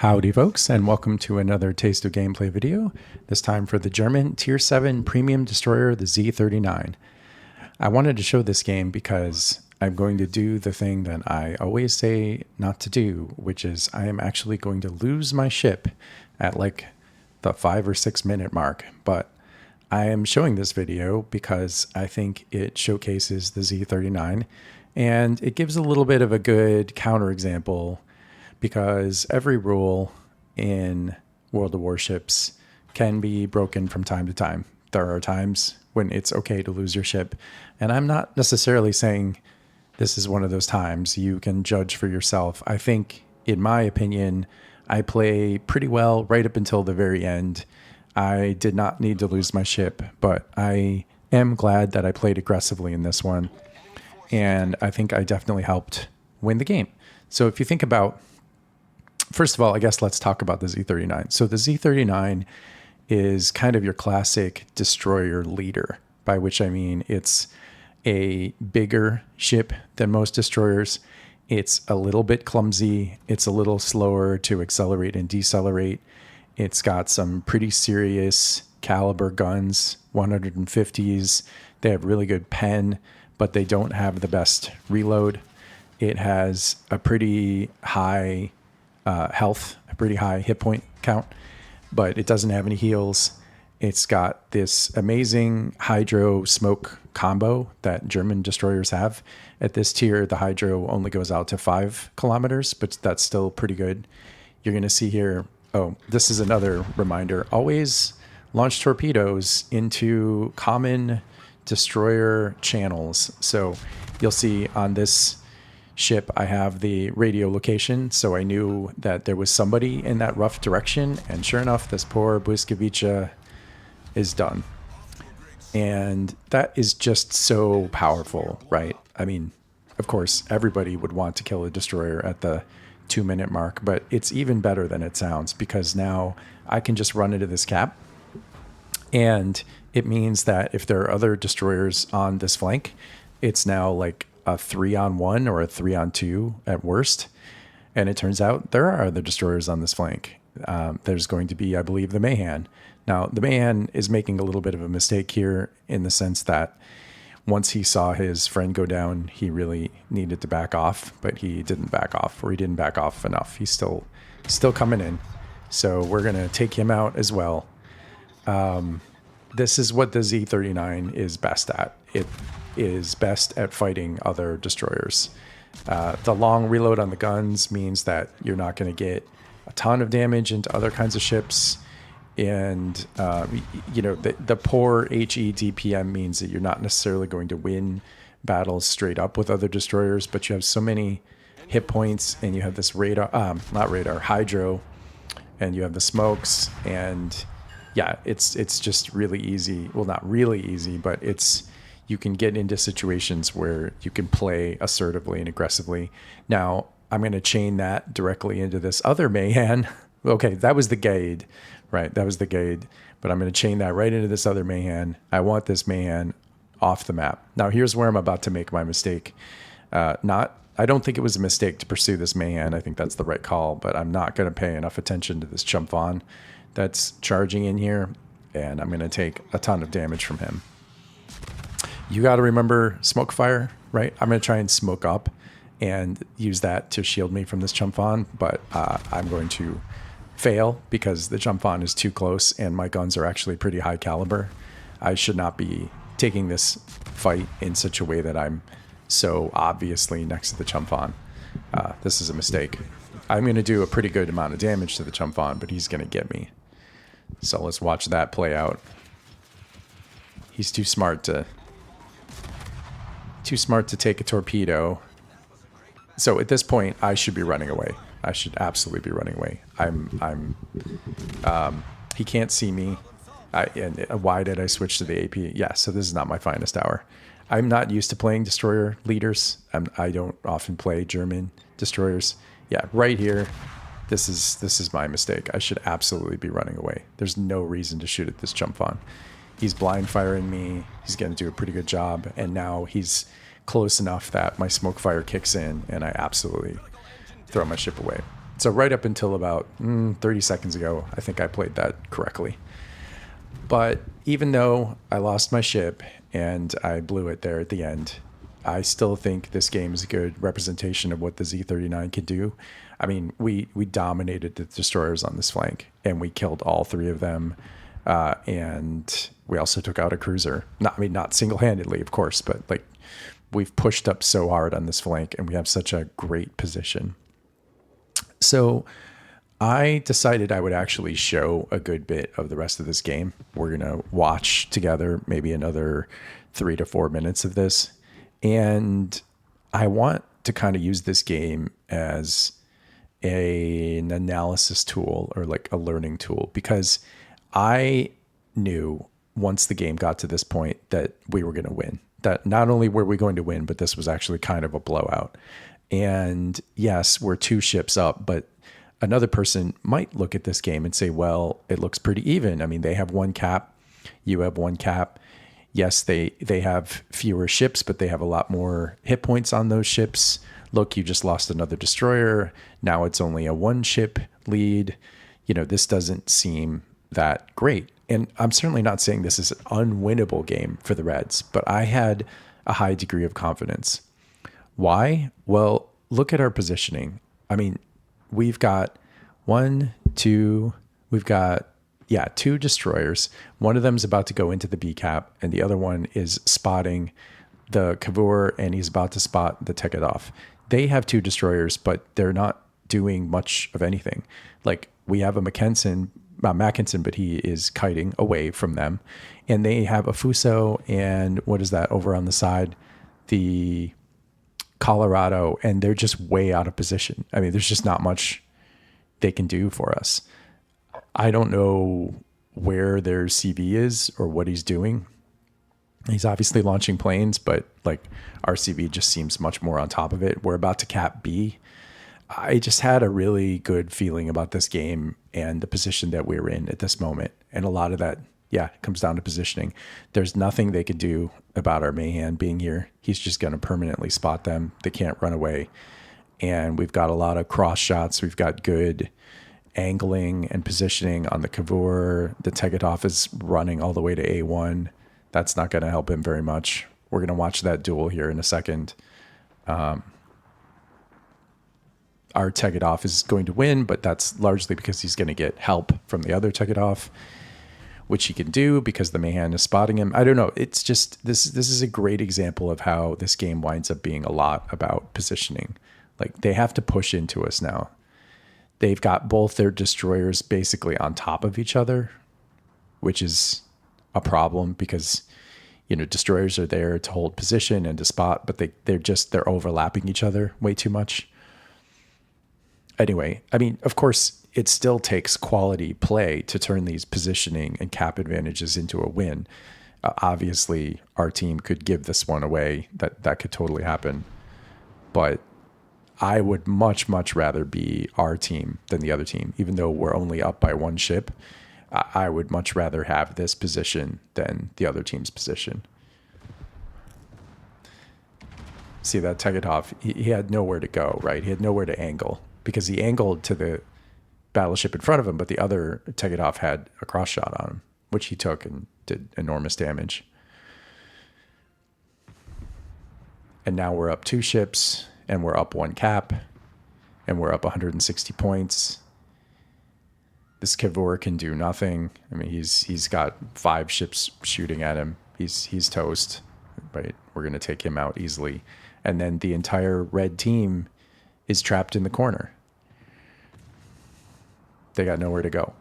Howdy folks, and welcome to another Taste of Gameplay video, this time for the German Tier 7 Premium Destroyer, the Z-39. I wanted to show this game because I'm going to do the thing that I always say not to do, which is I am actually going to lose my ship at like the 5 or 6 minute mark, but I am showing this video because I think it showcases the Z-39 and it gives a little bit of a good counterexample because every rule in World of Warships can be broken from time to time. There are times when it's okay to lose your ship, and I'm not necessarily saying this is one of those times. You can judge for yourself. I think, in my opinion, I play pretty well right up until the very end. I did not need to lose my ship, but I am glad that I played aggressively in this one, and I think I definitely helped win the game. So if you think about, first of all, I guess let's talk about the Z-39. So the Z-39 is kind of your classic destroyer leader, by which I mean it's a bigger ship than most destroyers. It's a little bit clumsy. It's a little slower to accelerate and decelerate. It's got some pretty serious caliber guns, 150s. They have really good pen, but they don't have the best reload. It has a pretty high health, a pretty high hit point count, but it doesn't have any heals. It's got this amazing hydro smoke combo that German destroyers have. At this tier, the hydro only goes out to 5 kilometers, but that's still pretty good. You're going to see here, oh, this is another reminder. Always launch torpedoes into common destroyer channels. So you'll see on this ship, I have the radio location, so I knew that there was somebody in that rough direction, and sure enough, this poor Błyskawica is done. And that is just so powerful, right? I mean, of course, everybody would want to kill a destroyer at the 2 minute mark, but it's even better than it sounds, because now I can just run into this cap, and it means that if there are other destroyers on this flank, it's now like a 3-on-1 or a 3-on-2 at worst. And it turns out there are other destroyers on this flank. There's going to be, I believe, the Mahan. Now, the Mahan is making a little bit of a mistake here in the sense that once he saw his friend go down, he really needed to back off, but he didn't back off, or he didn't back off enough. He's still coming in. So we're going to take him out as well. This is what the Z-39 is best at. It is best at fighting other destroyers. The long reload on the guns means that you're not going to get a ton of damage into other kinds of ships. And, you know, the poor HE DPM means that you're not necessarily going to win battles straight up with other destroyers, but you have so many hit points, and you have this hydro, and you have the smokes, and yeah, it's just really easy. Well, not really easy, but you can get into situations where you can play assertively and aggressively. Now, I'm going to chain that directly into this other Mahan. Okay, that was the Gade, right? That was the Gade, but I'm going to chain that right into this other Mahan. I want this Mahan off the map. Now, here's where I'm about to make my mistake. I don't think it was a mistake to pursue this Mahan. I think that's the right call, but I'm not going to pay enough attention to this Chumpvon that's charging in here, and I'm going to take a ton of damage from him. You got to remember smoke fire, right? I'm going to try and smoke up and use that to shield me from this Chumpvon, but I'm going to fail because the Chumpvon is too close and my guns are actually pretty high caliber. I should not be taking this fight in such a way that I'm so obviously next to the Chumpvon. This is a mistake. I'm going to do a pretty good amount of damage to the Chumpvon, but he's going to get me. So let's watch that play out. He's too smart to take a torpedo. So at this point, I should be running away. I should absolutely be running away. He can't see me. And why did I switch to the AP? Yeah, so this is not my finest hour. I'm not used to playing destroyer leaders. I don't often play German destroyers. Yeah, right here, this is my mistake. I should absolutely be running away. There's no reason to shoot at this Chumpvon. He's blind firing me. He's going to do a pretty good job. And now he's close enough that my smoke fire kicks in and I absolutely throw my ship away. So right up until about 30 seconds ago, I think I played that correctly. But even though I lost my ship and I blew it there at the end, I still think this game is a good representation of what the Z-39 can do. I mean, we dominated the destroyers on this flank, and we killed all three of them. And we also took out a cruiser. Not single-handedly, of course, but like we've pushed up so hard on this flank, and we have such a great position. So I decided I would actually show a good bit of the rest of this game. We're going to watch together maybe another 3 to 4 minutes of this. And I want to kind of use this game as an analysis tool or like a learning tool, because I knew once the game got to this point that we were going to win. That not only were we going to win, but this was actually kind of a blowout. And yes, we're 2 ships up, but another person might look at this game and say, well, it looks pretty even. I mean, they have 1 cap, you have 1 cap. Yes, they have fewer ships, but they have a lot more hit points on those ships. Look, you just lost another destroyer. Now it's only a 1 ship lead. You know, this doesn't seem that great. And I'm certainly not saying this is an unwinnable game for the Reds, but I had a high degree of confidence. Why? Well, look at our positioning. I mean, we've got 2 destroyers. One of them is about to go into the B cap, and the other one is spotting the Cavour, and he's about to spot the Tekadov. They have 2 destroyers, but they're not doing much of anything. Like, we have a Mackinson, but he is kiting away from them. And they have a Fuso, and what is that over on the side? The Colorado, and they're just way out of position. I mean, there's just not much they can do for us. I don't know where their CV is or what he's doing. He's obviously launching planes, but like our CV just seems much more on top of it. We're about to cap B. I just had a really good feeling about this game and the position that we're in at this moment. And a lot of that, comes down to positioning. There's nothing they could do about our Mahan being here. He's just going to permanently spot them. They can't run away. And we've got a lot of cross shots. We've got good angling and positioning on the Cavour. The Tegetov is running all the way to A1. That's not going to help him very much. We're going to watch that duel here in a second. Our Tegetov is going to win, but that's largely because he's going to get help from the other Tegetov, which he can do because the Mahan is spotting him. I don't know. It's just, this is a great example of how this game winds up being a lot about positioning. Like, they have to push into us now. They've got both their destroyers basically on top of each other, which is a problem because, destroyers are there to hold position and to spot, but they're overlapping each other way too much. Anyway, I mean, of course, it still takes quality play to turn these positioning and cap advantages into a win. Obviously, our team could give this one away. That could totally happen. But I would much, much rather be our team than the other team. Even though we're only up by 1 ship, I would much rather have this position than the other team's position. See that Tegetov, he had nowhere to go, right? He had nowhere to angle because he angled to the battleship in front of him, but the other Tegetov had a cross shot on him, which he took and did enormous damage. And now we're up 2 ships, and we're up 1 cap, and we're up 160 points. This Cavour can do nothing. I mean, he's got 5 ships shooting at him. He's toast, right? We're going to take him out easily. And then the entire red team is trapped in the corner. They got nowhere to go.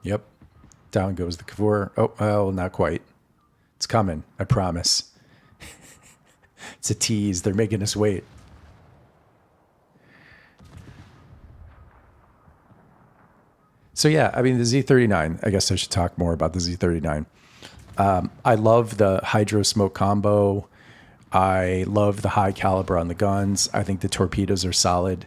Yep. Down goes the Cavour. Oh, well, not quite. It's coming. I promise. It's a tease. They're making us wait. So yeah, I mean, the Z-39, I guess I should talk more about the Z-39. I love the hydro smoke combo. I love the high caliber on the guns. I think the torpedoes are solid.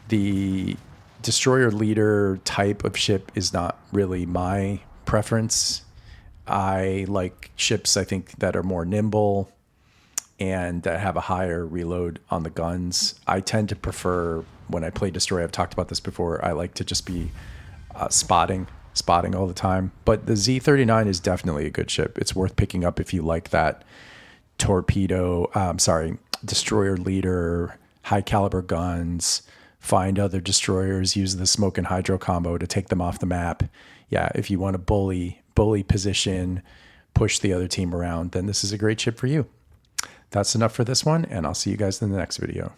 The destroyer leader type of ship is not really my preference. I like ships, I think, that are more nimble and that have a higher reload on the guns. I tend to prefer, when I play destroyer, I've talked about this before, I like to just be spotting all the time. But the Z-39 is definitely a good ship. It's worth picking up if you like that destroyer leader, high caliber guns, find other destroyers, use the smoke and hydro combo to take them off the map. Yeah, if you want to bully position, push the other team around, then this is a great ship for you. That's enough for this one, and I'll see you guys in the next video.